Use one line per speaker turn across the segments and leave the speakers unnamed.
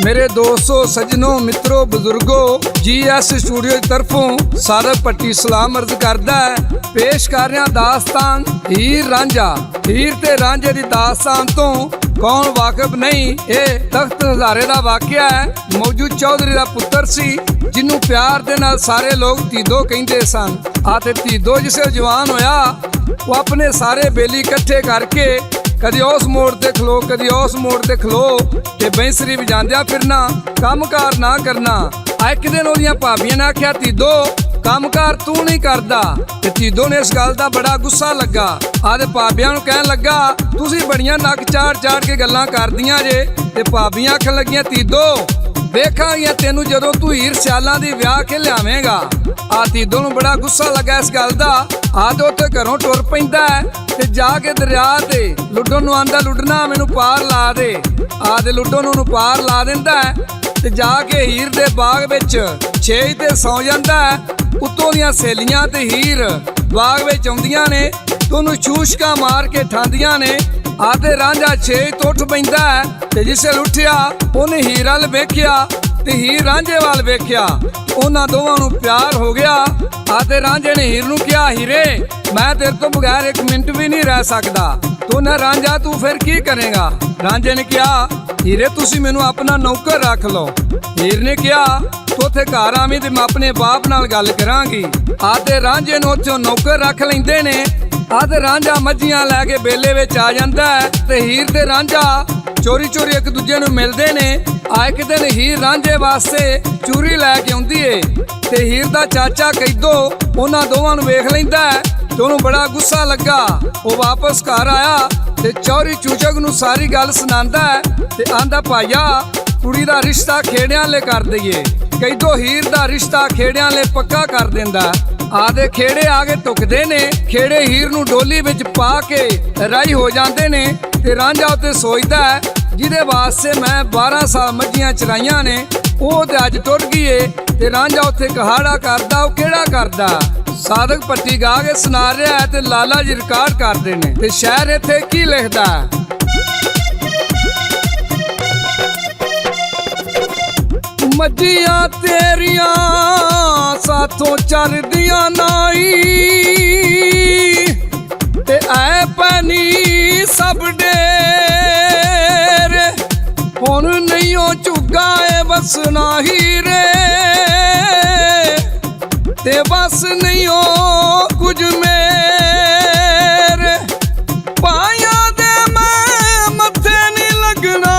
मेरे दोस्तों सज्जनों मित्रों बुजुर्गों GS स्टूडियो की तरफों सादक भट्टी सलाम अर्ज करदा है। पेश कर रहा दास्तान हीर रांझा। हीर ते रांझे दी दास्तान तो कौन वाकिफ नहीं, ये तख्त हज़ारे दा वाकिया है। मौजूद चौधरी दा पुत्र सी जिन्नू प्यार दे नाल सारे लोग तीदो कहंदे सन। आते तीदो जिसे जवान होया वो अपने सारे बेली इकट्ठे करके कदी उस मोड़ ते खलो कदी उस मोड़ ते खलो ते बैंसरी वजांदिया फिरना, काम कार ना करना। एक दिन ओदियां भाबियां ने आख्या तीदो काम कार तू नहीं करदा, ते तीदो ने इस गल दा बड़ा गुस्सा लगा। आदे भाबियां नूं कहन लगा तुसीं बड़ियां नक चाड़ चाड़ के गल्लां करदियां जे। ते भाबियां आखन लगियां तीदो वेखांगियां तेनू जदों तू हीर सियालां दी विआह के लियावेंगा। तीदो नूं बड़ा गुस्सा लगा इस गल दा। आदे उत्ते घरों टुर पैंदा है ते जाके दरिया ते लुड्डन नूं आंदा लुड्डना मैनू पार ला दे। आदे लुड्डन नूं पार ला दिंदा है ते जाके हीर दे बाग विच छेज ते सौ जांदा है। उत्तों दियां सहेलियां ते हीर बाग विच आउंदियां ने ते ओनूं छूशका मार के ठांदियां ने। आदे रांझा छेज तो उठ पैंदा है ते जिसे उठिया ओने हीर वल वेखिया ते हीर रांझे वाल वेखिया। उन्हां दोवां नूं प्यार हो गया। आते रांझे ने हीर नूं कहा हीरे मैं तेरे तो बगैर एक मिनट भी नहीं रह सकदा। तो ना रांझा तू फिर की करेगा? रांझे ने कहा हीरे तुसी मैनू अपना नौकर रख लो। हीर ने कहा तू उत्थे घर आवीं ते मैं अपने बाप नाल गल करांगी। आते रांझे नूं उत्थों नौकर रख लैंदे ने। आते रांझा मੱਝੀਆਂ लैके बेले विच आ जांदा है ते हीर ते रांझा चोरी चोरी एक दूजे नूं मिलदे ने। एक दिन हीर रांझे वास्ते चूरी लैके आउंदी है ते हीर दा चाचा कैदो उन्हां दोवां नूं वेख लैंदा है ते ओनूं बड़ा गुस्सा लगा। वो वापस घर आया ते चौरी चूचक नूं सारी गल सुणांदा है ते आंदा भाईया कुड़ी दा रिश्ता खेड़ियां ले कर दईए। कैदो हीर दा रिश्ता खेड़ियां ले पक्का कर दिंदा। आदे खेड़े आगे टुकदे ने। खेड़े हीर नूं डोली विच पा के राही हो जांदे ने ते रांझा उत्ते सोचदा है जिहदे वास्ते मैं 12 साल मੱਝੀਆਂ चराइयां ने ਉਹ ਤੇ ਅੱਜ ਟੁਰ ਗਈ ਏ। ਤੇ ਰਾਂਝਾ ਉੱਥੇ ਕਹਾੜਾ ਕਰਦਾ। ਉਹ ਕਿਹੜਾ ਕਰਦਾ? ਸਾਦਕ ਭੱਟੀ ਗਾ ਕੇ ਸੁਣਾ ਰਿਹਾ ਹੈ ਤੇ ਲਾਲਾ ਜੀ ਰਿਕਾਰਡ ਕਰਦੇ ਨੇ ਤੇ ਸ਼ਾਇਰ ਇੱਥੇ ਕੀ ਲਿਖਦਾ ਹੈ। ਮੱਝੀਆਂ ਤੇਰੀਆਂ ਸਾਥੋਂ ਚਰਦੀਆਂ ਨਾਈ ਤੇ ਐ ਪੈਣੀ ਸਭ ਡੇਰ ਹੁਣ ਨਹੀਂ ਉਹ ਝੁੱਗਾ ਏ ਵਸਣਾ ਹੀਰੇ ਤੇ ਬਸ ਨਹੀਂ ਉਹ ਕੁਝ ਮੇਰੇ ਪਾਇਆ ਦੇ ਮੈਂ ਮੱਥੇ ਨਹੀਂ ਲੱਗਣਾ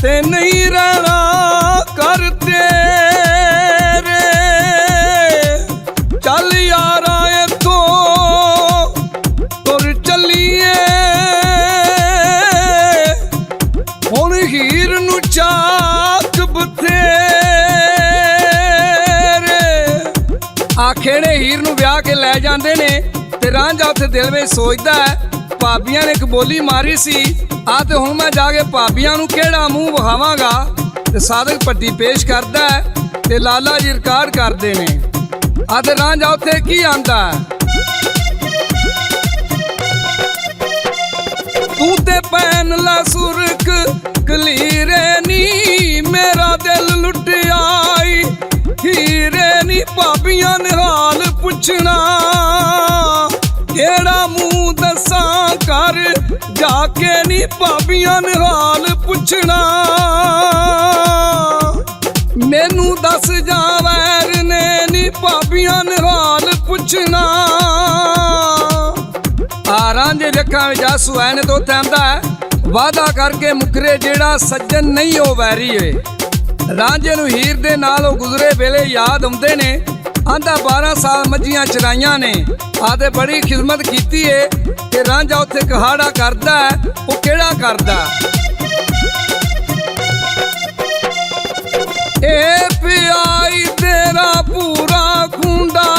ਤੇ ਨਹੀਂ ਰਹਿਣਾ ਕਰ ਤੇਰੇ। ਚੱਲ ਯਾਰਾ ਇੱਥੋਂ ਤੁਰ ਚੱਲੀਏ ਹੁਣ ਹੀਰ ਨੂੰ ਚਾਕ ਬਥੇਰੇ। ਆਖੇੜੇ ਹੀਰ ਨੂੰ ਵਿਆਹ ਕੇ ਲੈ ਜਾਂਦੇ ਨੇ ਤੇ ਰਾਂਝਾ ਉੱਥੇ ਦਿਲ ਵਿੱਚ ਸੋਚਦਾ ਹੈ ਭਾਬੀਆਂ ਨੇ ਇੱਕ ਬੋਲੀ ਮਾਰੀ ਸੀ ਆ ਤੇ ਹੁਣ ਮੈਂ ਜਾ ਕੇ ਭਾਬੀਆਂ ਨੂੰ ਕਿਹੜਾ ਮੂੰਹ ਵਿਖਾਵਾਂਗਾ। ਤੇ ਸਾਦਕ ਭੱਟੀ ਪੇਸ਼ ਕਰਦਾ ਹੈ ਤੇ ਲਾਲਾ ਜੀ ਰਿਕਾਰਡ ਕਰਦੇ ਨੇ। ਆ ਤੇ ਰਾਂਝਾ ਉੱਥੇ ਕੀ ਆਂਦਾ ਤੂੰ ਤੇ ਪੈਨ ਲਾ ਸੁਰਖ ਕਲੀਰੇ ਨੀ ਮੇਰਾ ਦਿਲ ਲੁੱਟ ਆਈ ਹੀਰੇ ਨੀ ਭਾਬੀਆਂ ਨੇ ਹਾਲ ਪੁੱਛਣਾ ਕਿਹੜਾ ਮੂੰਹ ਦੱਸਾਂ ਕਰ ਜਾ ਕੇ ਨੀ ਭਾਬੀਆਂ ਨੇ ਹਾਲ ਪੁੱਛਣਾ ਮੈਨੂੰ ਦੱਸ ਜਾ ਵੈਰ ਨੇ ਨੀ ਭਾਬੀਆਂ ਨੇ ਹਾਲ ਪੁੱਛਣਾ। ਆ ਰਾਂਝੇ ਦੇ ਅੱਖਾਂ ਵਿੱਚ ਆਂਸੂ ਆਏ ਨੇ। ਤੋਂ ਕਹਿੰਦਾ ਹੈ ਵਾਦਾ ਕਰਕੇ ਮੁਕਰੇ ਜਿਹੜਾ ਸੱਜਣ ਨਹੀਂ ਉਹ ਵੈਰੀ ਏ। ਰਾਂਝੇ ਨੂੰ ਹੀਰ ਦੇ ਨਾਲ ਉਹ ਗੁਜ਼ਰੇ ਵੇਲੇ ਯਾਦ ਆਉਂਦੇ ਨੇ। ਆਂਦਾ 12 ਸਾਲ ਮੱਝੀਆਂ ਚਰਾਈਆਂ ਨੇ ਆਦੇ ਬੜੀ ਖਿਦਮਤ ਕੀਤੀ ਏ ਤੇ ਰਾਂਝਾ ਉੱਥੇ ਕਹਾੜਾ ਕਰਦਾ ਹੈ। ਉਹ ਕਿਹੜਾ ਕਰਦਾ? ਏ ਪਿਆਈ ਤੇਰਾ ਪੂਰਾ ਖੁੰਡਾ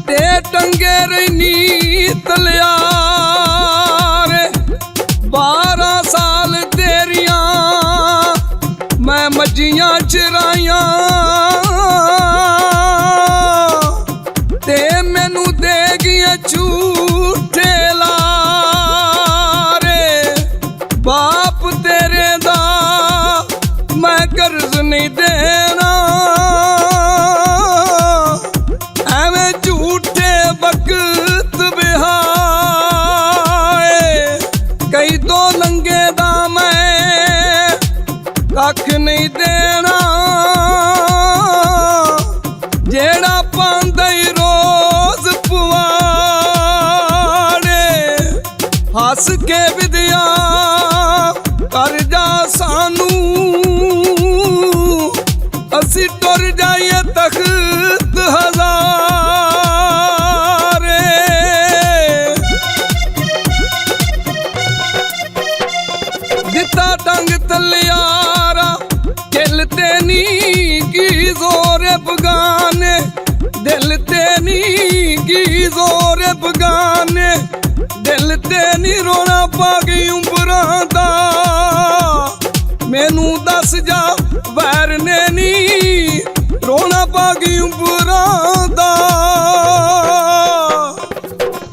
ਤੇ ਟੰਗੇ ਰਹਿਨੀ ਤਲਿਆਰ 12 ਸਾਲ ਤੇਰੀਆਂ ਮੈਂ ਮੱਝੀਆਂ ਚਰਾਈਆਂ ਤੇ ਮੈਨੂੰ ਦੇ ਗਈਆਂ ਝੂਠੇ ਲਾਰੇ नी की जोर बगाने, दिल ते नी रोना पा गई उम्रां दा। मैनू दस जा वैर ने नी रोना पा गई उम्रां दा।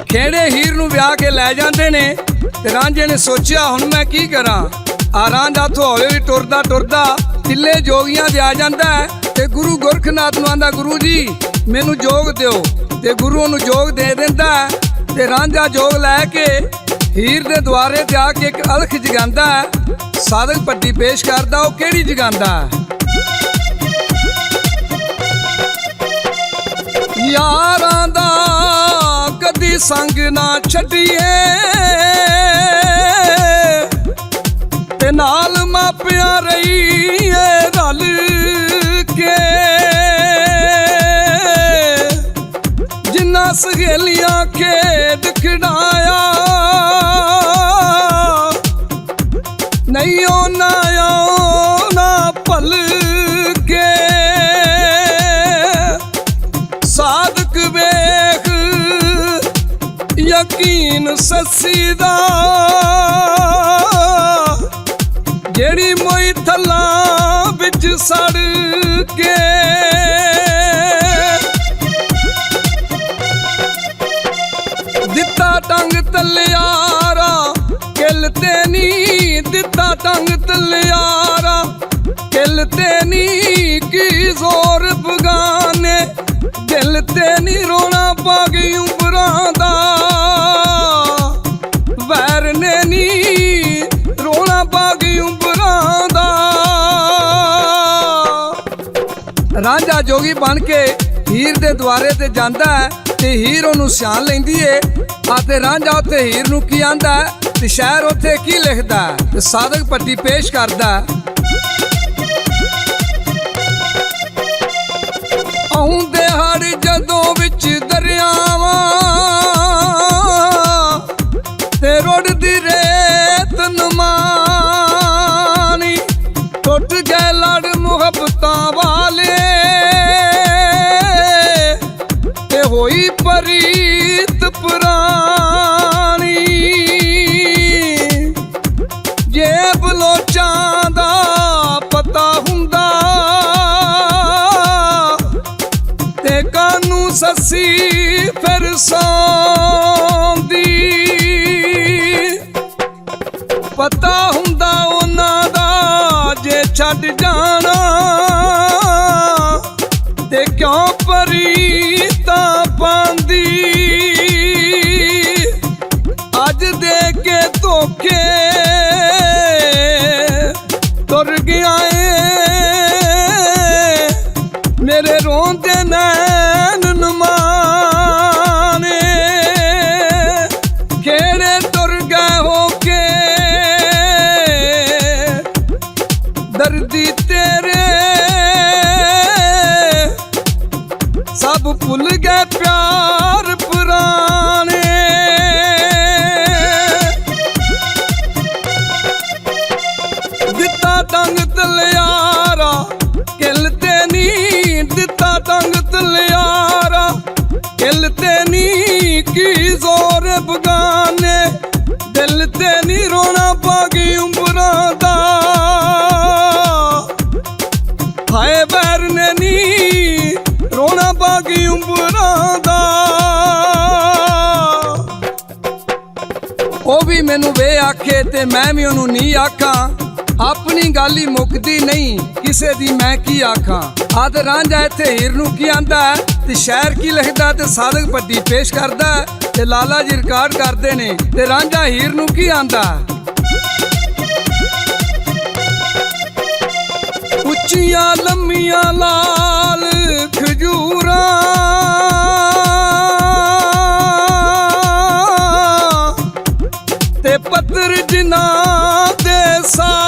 खेड़े हीर नू विआह के लै जांदे ने ते रांझे ने सोचिया हुण मैं की करां। रांझा उत्थों हौली हौली टुरदा टुरदा तिल्ले जोगियां दे आ जांदा है ते गुरु गोरखनाथ नूं आंदा गुरु जी मैनू जोग दिओ, ते गुरु ओनू जोग दे दिंदा है। ते रांझा जोग लैके हीर दे द्वारे ते आके एक अलख जगांदा है। साधक भट्टी पेश करदा ओह केड़ी जगांदा है। यारां दा कदी संग ना छड्डिए, ते नाल मापिया रहीए रल के। जिन्ना सहेलियां खेड खिडाया, नहीं ओना ना भल के। साधक वेख यकीन सस्सी दा, जेड़ी मोई थल्ला बिच सड़ के। दिता टंग तलियारा किल ते नी, दिता टंग तलियारा किल ते नी की जोर बगाने, दिल ते नी रोना पा गई उम्रां दा। वैर ने नी रोना पा गई उम्रां दा। रांझा जोगी बन के हीर दे द्वारे ते जांदा है ते हीर ओनू सियान लैंदी है। आते रांझा उत्थे हीर नू की आंदा है ते शायर उत्थे की लिखदा है ते साधक भट्टी पेश करदा है। आउंदे हड़ जदों विच दरियावां ते रुड़दी रेत नमानी, टुट गए लड़ मुहब्बतां वाले ते होई परीत पुरानी। जे बलोचां दा पता हुंदा ते कानू सस्सी फिर सौंदी। पता हुंदा उन्हां दा जे छड्ड जाना, ते क्यों परीतां पांदी। अज दे के धोखे तुर गया मेरे रोंदे नैन नमाने। खेड़े तुर गए होके दर्दी तेरे, सब भुल गए प्यार पुराने। दिता टंग तलियारा किल ते नी, दिता टंग तलियारा किल ते नी की जोर बगाने, दिल ते नी रोना पा गई उम्रां दा। हाय वैर ने नी रोना पा गई उम्रां दा। ओ भी मैनू वे आखे ते मैं भी ओनू नी आखां, अपनी गल ही मुकदी नहीं किसे दी मैं की आखां। आद रांझा इत्थे हीर नू की आंदा है ते शायर की लिखदा ते साधक भट्टी पेश करदा है ते लाला जी रिकॉर्ड करदे ने ते रांझा हीर नू की आंदा है। उच्चियां लम्मियां लाल खजूरां ते पत्तर जिन्हां दे सावे,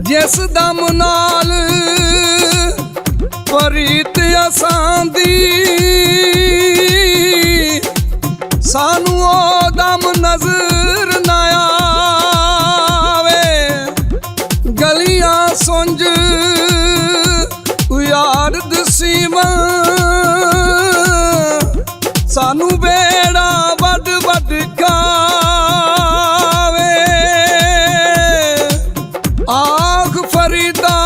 जिस दम नाल परीत असां दी, सानू ओ दम नजर ना आवे। गलियां सुंज उजाड़ दसीवां सानू बेड़ा वड वड खावे आख फरीदा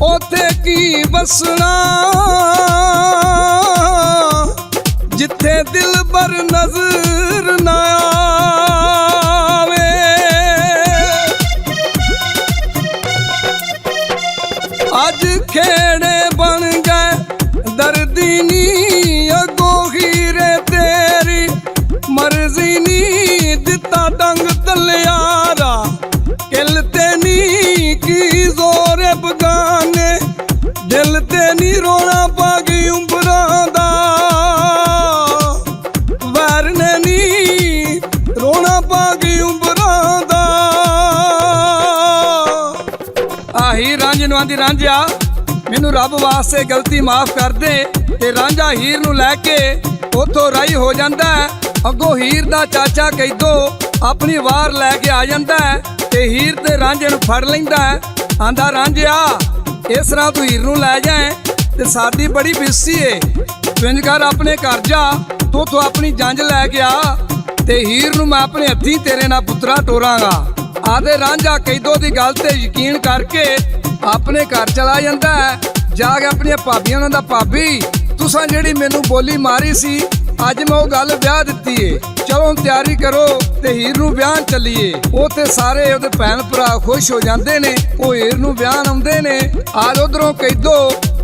ओथे की बसना जिथे दिल बर नजर ना आवे। अज खेड़े बन गए दर्दी नी अगो हीरे तेरी मर्जी नी दिता डंग तलियारा किलते नी की जोरे बगाने दिल ते नी रोना पागी उम्बरां दा वैर ने नी रोना पागी उम्बरां दा। आही रांझे नू आंदी रांझिया मैनू रब वास्ते गलती माफ कर दे। ते रांझा हीर नू लैके उथों राही हो जांदा है। अगों हीर दा चाचा कैदो अपनी वार लैके आ जांदा है ते हीर ते रांझे नू फड़ लैंदा है। आंदा रांझिया इस तरह तू हीर नू लै जाए ते साडी बड़ी बिस्सी है इंज कर अपने घर जा तू अपनी जंज लैके आ ते हीर नू मैं अपने हत्थी तेरे नाल पुत्तरा टोरांगा। आदे रांझा कैदो दी गल ते यकीन करके अपने घर चला जाता है। जाके अपनी भाबियां नूं दा भाभी तुसां जिहड़ी मैनू बोली मारी सी अज मैं वो गल ब्याह दित्ती है चलो हुण तैयारी करो ते हीर नूं ब्याहन चलीए। वो ते सारे उहदे भैन भरा खुश हो जाते ने वो हीर नूं ब्याहन आउंदे ने। आज उधरों कैदो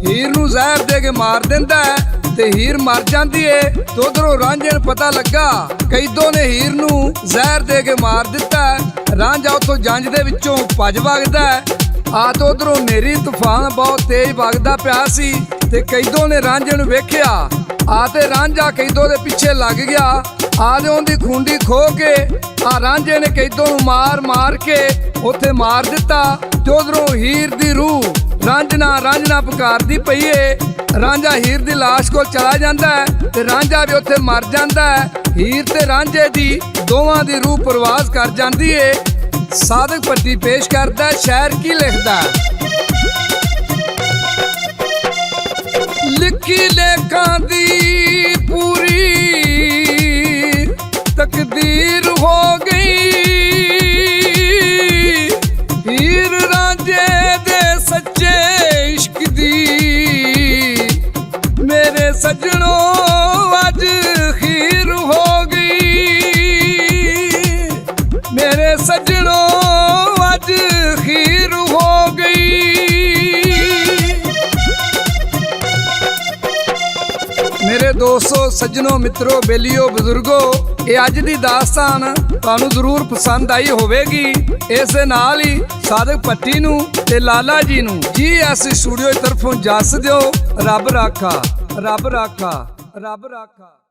हीर नूं जहर दे के मार दिंदा है ते हीर मर जाती है। तो उधरों रांझे नूं पता लगा कैदो ने हीर नूं जहर दे के मार दिता है। रांझा उथों जंज दे विचों भज वगदा है। आ तो उधरों नेरी तूफान बहुत तेज वगदा पिया सी ते कैदो ने रांझे नूं वेखिया। आ ते रांझा कैदो दे पिछे लग गया। आ दे उहदी खूंडी खो के आ रांझे ने कैदो नूं मार मार के उत्थे मार दिता। ते उधरों हीर दी रूह रांझना रांझना पुकारदी पई है। रांझा हीर दी लाश कोल चला जांदा है ते रांझा भी उत्थे मर जांदा है। हीर ते रांझे दी दोवां दी रूह परवास कर जांदी है। सादक भट्टी पेश करदा शायर की लिखदा लिखी लेखां दी पूरी तकदीर हो गई हीर रांझे दे सच्चे इश्क दी मेरे सजनों अज खीर हो गई मेरे सजनों अज खीर हो गई। मेरे दोस्तों सज्जनों मित्रों बेलियो बुजुर्गो ये अज दी दास्तान तुहानू जरूर पसंद आई होवेगी। इस दे नाल ही सादक भट्टी नू ते लाला जी नू GS स्टूडियो तरफों जस दिओ। रब राखा रब राखा रब राखा।